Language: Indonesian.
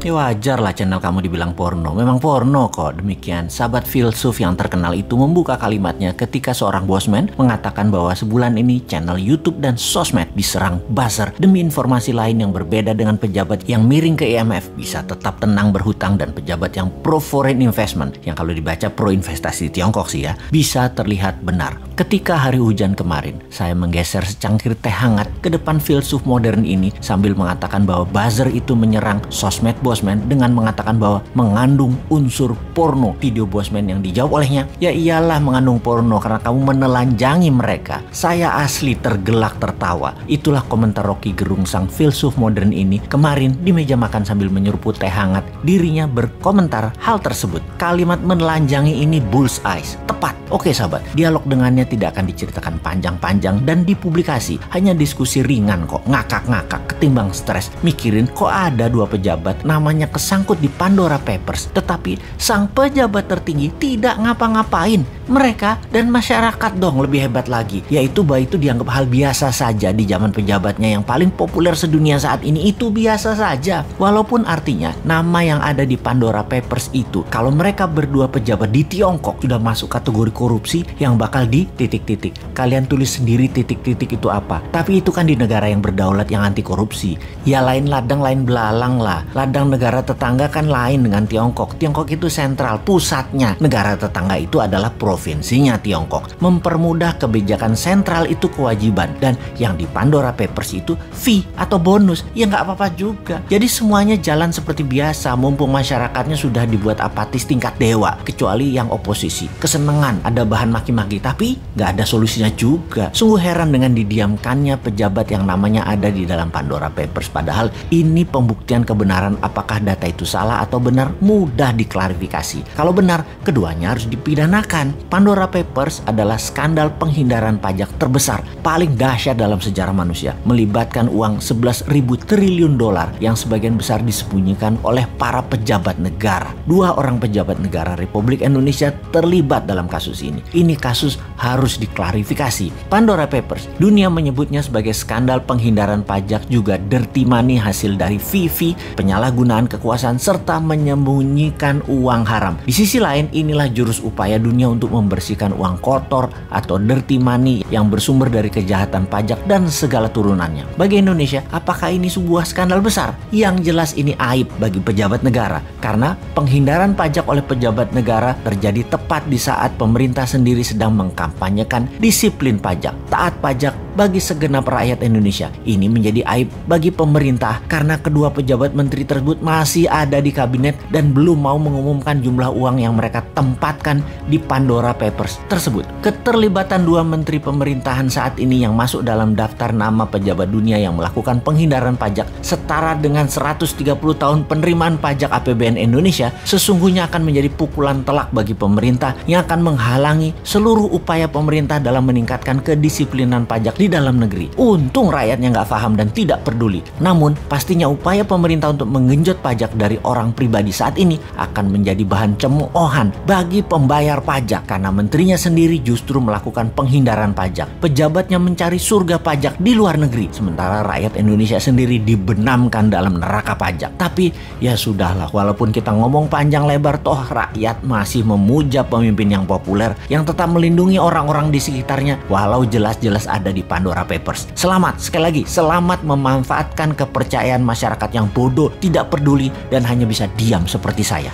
Ya wajar lah channel kamu dibilang porno. Memang porno kok. Demikian, sahabat filsuf yang terkenal itu membuka kalimatnya ketika seorang bosman mengatakan bahwa sebulan ini channel YouTube dan sosmed diserang buzzer demi informasi lain yang berbeda dengan pejabat yang miring ke IMF bisa tetap tenang berhutang dan pejabat yang pro foreign investment, yang kalau dibaca pro investasi di Tiongkok sih ya, bisa terlihat benar. Ketika hari hujan kemarin, saya menggeser secangkir teh hangat ke depan filsuf modern ini sambil mengatakan bahwa buzzer itu menyerang sosmed bosman dengan mengatakan bahwa mengandung unsur porno. Video bosman yang dijawab olehnya, ya iyalah mengandung porno karena kamu menelanjangi mereka. Saya asli tergelak tertawa. Itulah komentar Rocky Gerung sang filsuf modern ini kemarin di meja makan sambil menyeruput teh hangat. Dirinya berkomentar hal tersebut. Kalimat menelanjangi ini bullseye, tepat. Oke sahabat, dialog dengannya tidak akan diceritakan panjang-panjang dan dipublikasi. Hanya diskusi ringan kok, ngakak-ngakak ketimbang stres. Mikirin kok ada dua pejabat namanya kesangkut di Pandora Papers, tetapi sang pejabat tertinggi tidak ngapa-ngapain. Mereka dan masyarakat dong lebih hebat lagi, yaitu bahwa itu dianggap hal biasa saja di zaman pejabatnya yang paling populer sedunia saat ini. Itu biasa saja, walaupun artinya nama yang ada di Pandora Papers itu, kalau mereka berdua pejabat di Tiongkok sudah masuk kategori korupsi yang bakal di titik-titik. Kalian tulis sendiri titik-titik itu apa. Tapi itu kan di negara yang berdaulat yang anti korupsi. Ya lain ladang lain belalang lah. Ladang negara tetangga kan lain dengan Tiongkok. Tiongkok itu sentral, pusatnya. Negara tetangga itu adalah provinsinya Tiongkok. Mempermudah kebijakan sentral itu kewajiban. Dan yang di Pandora Papers itu fee atau bonus. Ya nggak apa-apa juga. Jadi semuanya jalan seperti biasa. Mumpung masyarakatnya sudah dibuat apatis tingkat dewa. Kecuali yang oposisi. Kesenangan ada bahan maki-maki, tapi nggak ada solusinya juga. Sungguh heran dengan didiamkannya pejabat yang namanya ada di dalam Pandora Papers. Padahal ini pembuktian kebenaran apakah data itu salah atau benar mudah diklarifikasi. Kalau benar, keduanya harus dipidanakan. Pandora Papers adalah skandal penghindaran pajak terbesar, paling dahsyat dalam sejarah manusia. Melibatkan uang 11.000 triliun dolar yang sebagian besar disembunyikan oleh para pejabat negara. Dua orang pejabat negara Republik Indonesia terlibat dalam kasus ini. Ini kasus harus diklarifikasi. Pandora Papers, dunia menyebutnya sebagai skandal penghindaran pajak, juga dirty money hasil dari fee, penyalahgunaan kekuasaan, serta menyembunyikan uang haram. Di sisi lain, inilah jurus upaya dunia untuk membersihkan uang kotor atau dirty money yang bersumber dari kejahatan pajak dan segala turunannya. Bagi Indonesia, apakah ini sebuah skandal besar? Yang jelas ini aib bagi pejabat negara, karena penghindaran pajak oleh pejabat negara terjadi tepat di saat pemerintah sendiri sedang mengkampanyekan disiplin pajak, taat pajak bagi segenap rakyat Indonesia. Ini menjadi aib bagi pemerintah karena kedua pejabat menteri tersebut masih ada di kabinet dan belum mau mengumumkan jumlah uang yang mereka tempatkan di Pandora Papers tersebut. Keterlibatan dua menteri pemerintahan saat ini yang masuk dalam daftar nama pejabat dunia yang melakukan penghindaran pajak setara dengan 130 tahun penerimaan pajak APBN Indonesia sesungguhnya akan menjadi pukulan telak bagi pemerintah yang akan menghalangi seluruh upaya pemerintah dalam meningkatkan kedisiplinan pajak di dalam negeri. Untung rakyatnya nggak paham dan tidak peduli. Namun pastinya upaya pemerintah untuk menggenjot pajak dari orang pribadi saat ini akan menjadi bahan cemoohan bagi pembayar pajak karena menterinya sendiri justru melakukan penghindaran pajak. Pejabatnya mencari surga pajak di luar negeri, sementara rakyat Indonesia sendiri dibenamkan dalam neraka pajak. Tapi ya sudahlah, walaupun kita ngomong panjang lebar, toh rakyat masih memuja pemimpin yang populer yang tetap melindungi orang-orang di sekitarnya walau jelas-jelas ada di Pandora Papers. Selamat, sekali lagi, selamat memanfaatkan kepercayaan masyarakat yang bodoh, tidak peduli, dan hanya bisa diam seperti saya.